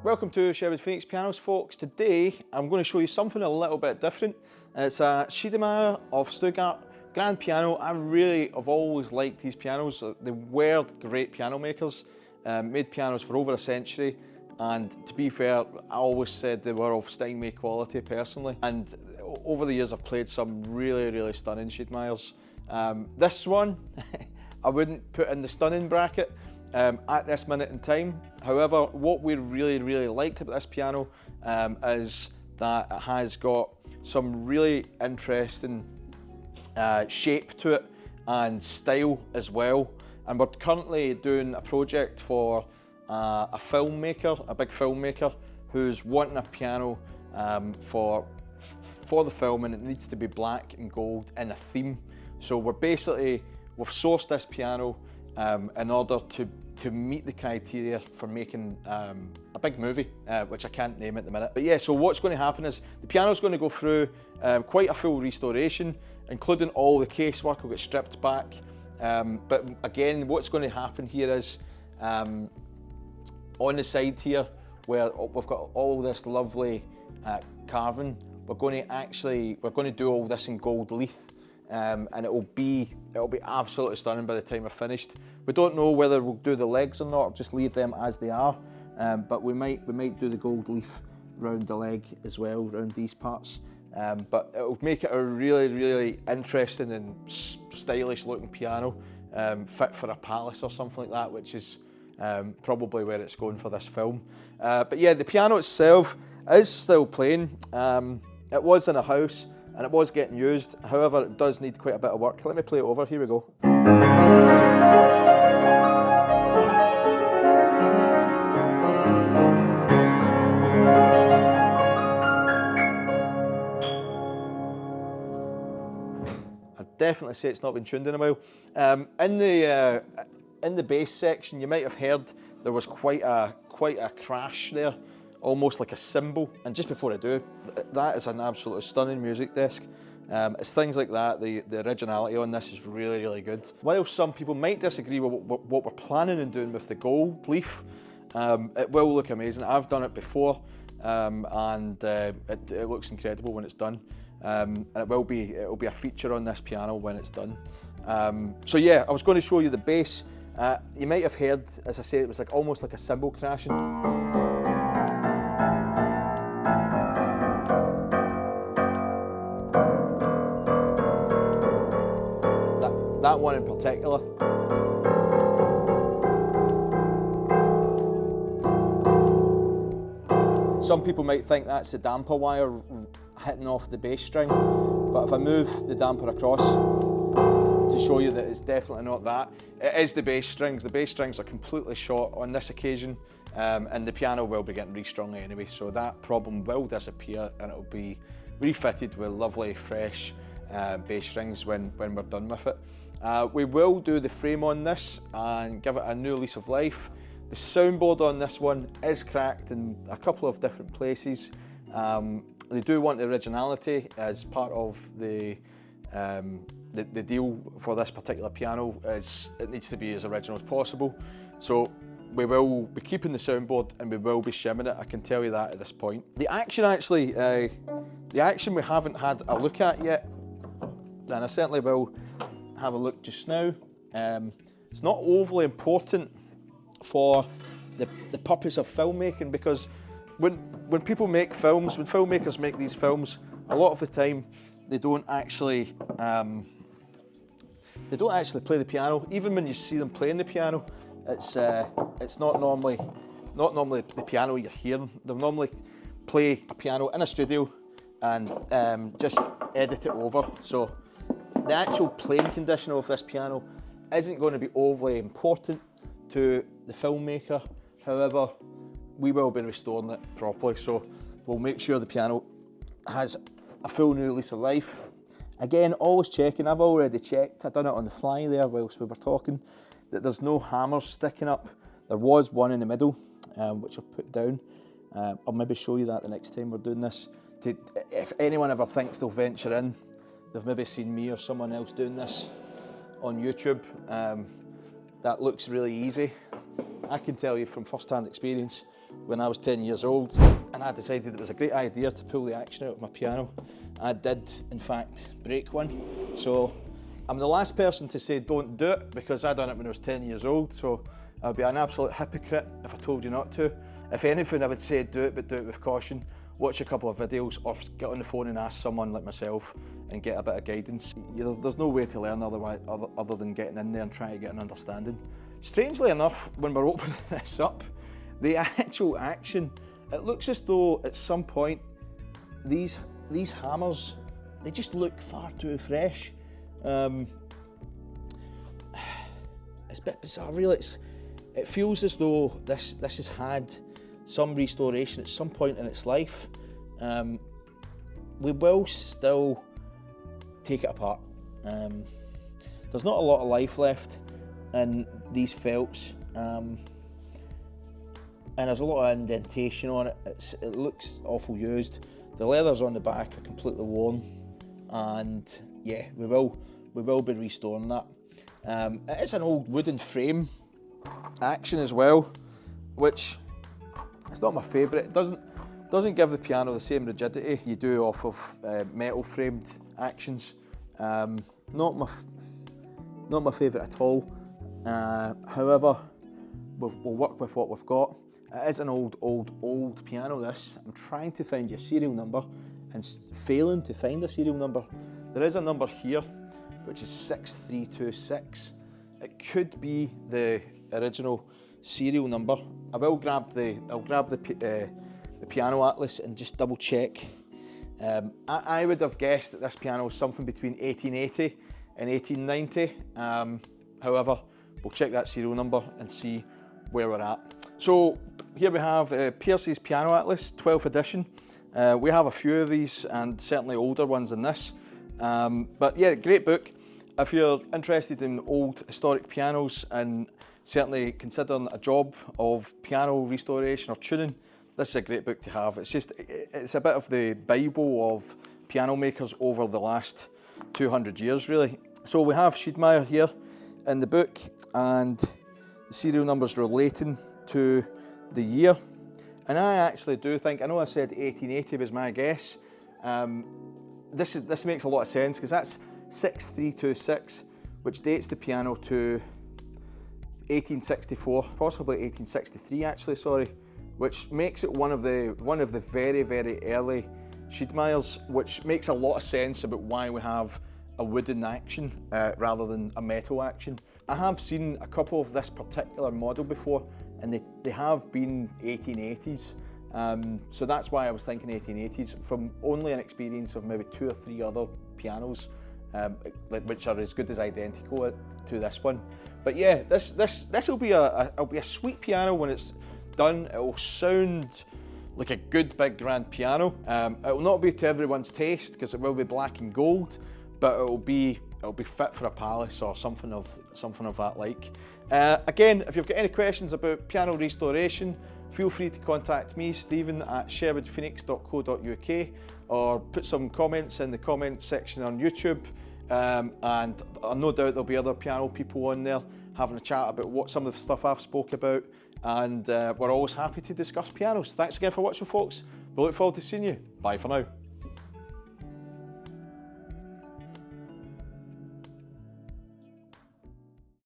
Welcome to Sherwood Phoenix Pianos, folks. Today I'm going to show you something a little bit different. It's a Schiedmayer of Stuttgart grand piano. I've always liked these pianos. They were great piano makers, made pianos for over a century, and to be fair, I always said they were of Steinway quality personally. And over the years I've played some really stunning Schiedmayers. This one I wouldn't put in the stunning bracket at this minute in time. However, what we really liked about this piano is that it has got some really interesting shape to it and style as well. And we're currently doing a project for a filmmaker, a big filmmaker, who's wanting a piano for the film, and it needs to be black and gold in a theme. So we've sourced this piano in order to meet the criteria for making a big movie, which I can't name at the minute. But yeah, so what's going to happen is the piano's going to go through quite a full restoration, including all the casework will get stripped back. But again, what's going to happen here is on the side here, where we've got all this lovely carving, we're going to do all this in gold leaf. And it'll be absolutely stunning by the time we're finished. We don't know whether we'll do the legs or not, or just leave them as they are. But we might do the gold leaf round the leg as well, round these parts. But it'll make it a really interesting and stylish looking piano, fit for a palace or something like that, which is probably where it's going for this film. But yeah, the piano itself is still playing. It was in a house, and it was getting used. However, it does need quite a bit of work. Let me play it over, here we go. I'd definitely say it's not been tuned in a while. In the bass section, you might have heard there was quite a crash there, almost like a cymbal. And just before I do, that is an absolutely stunning music desk. It's things like that, the originality on this is really good. While some people might disagree with what we're planning on doing with the gold leaf, it will look amazing. I've done it before, and it looks incredible when it's done. And it'll be a feature on this piano when it's done. So yeah, I was going to show you the bass. You might have heard, as I say, it was almost like a cymbal crashing. That one in particular. Some people might think that's the damper wire hitting off the bass string, but if I move the damper across to show you that it's definitely not that, it is the bass strings. The bass strings are completely short on this occasion, and the piano will be getting restrung anyway, so that problem will disappear and it'll be refitted with lovely fresh bass strings when we're done with it. We will do the frame on this and give it a new lease of life. The soundboard on this one is cracked in a couple of different places. They do want the originality as part of the deal for this particular piano. It needs to be as original as possible. So we will be keeping the soundboard and we will be shimming it, I can tell you that at this point. The action we haven't had a look at yet, and I certainly will have a look just now. It's not overly important for the purpose of filmmaking, because when people make films, when filmmakers make these films, a lot of the time they don't actually play the piano. Even when you see them playing the piano, it's not normally the piano you're hearing. They'll normally play a piano in a studio and just edit it over. So the actual playing condition of this piano isn't going to be overly important to the filmmaker. However, we will be restoring it properly, so we'll make sure the piano has a full new lease of life. Again, always checking. I've already checked. I've done it on the fly there whilst we were talking, that there's no hammers sticking up. There was one in the middle, which I've put down. I'll maybe show you that the next time we're doing this. If anyone ever thinks they'll venture in, they've maybe seen me or someone else doing this on YouTube. That looks really easy. I can tell you from first-hand experience, when I was 10 years old and I decided it was a great idea to pull the action out of my piano, I did in fact break one. So I'm the last person to say don't do it, because I done it when I was 10 years old, so I'd be an absolute hypocrite if I told you not to. If anything, I would say do it, but do it with caution. Watch a couple of videos or get on the phone and ask someone like myself and get a bit of guidance. There's no way to learn other than getting in there and trying to get an understanding. Strangely enough, when we're opening this up, the actual action, it looks as though at some point these hammers, they just look far too fresh. It's a bit bizarre really. It feels as though this has had some restoration at some point in its life. We will still take it apart. There's not a lot of life left in these felts, and there's a lot of indentation on it. It looks awful used. The leathers on the back are completely worn, and yeah, we will be restoring that. It is an old wooden frame action as well, which it's not my favourite. It doesn't give the piano the same rigidity you do off of metal framed actions. Not my favourite at all. However, we'll work with what we've got. It is an old piano, this. I'm trying to find your serial number and failing to find a serial number. There is a number here, which is 6326. It could be the original serial number. I'll grab the piano atlas and just double check. I would have guessed that this piano was something between 1880 and 1890. However, we'll check that serial number and see where we're at. So here we have Pierce's Piano Atlas, 12th edition. We have a few of these and certainly older ones than this. But yeah, great book. If you're interested in old historic pianos and certainly considering a job of piano restoration or tuning, this is a great book to have. It's a bit of the Bible of piano makers over the last 200 years really. So we have Schiedmayer here in the book, and the serial numbers relating to the year. And I actually do think, I know I said 1880 was my guess. This makes a lot of sense, because that's 6326, which dates the piano to 1864, possibly 1863 actually, sorry, which makes it one of the very, very early Schiedmayers, which makes a lot of sense about why we have a wooden action rather than a metal action. I have seen a couple of this particular model before, and they have been 1880s. So that's why I was thinking 1880s, from only an experience of maybe 2 or 3 other pianos, which are as good as identical to this one. But yeah, this will be a sweet piano when it's done. It will sound like a good big grand piano. It will not be to everyone's taste, because it will be black and gold, but it'll be fit for a palace or something of that like. Again, if you've got any questions about piano restoration, feel free to contact me, Stephen, at sherwoodphoenix.co.uk, or put some comments in the comment section on YouTube. And no doubt there'll be other piano people on there having a chat about some of the stuff I've spoke about. And we're always happy to discuss pianos. Thanks again for watching, folks. We look forward to seeing you. Bye for now.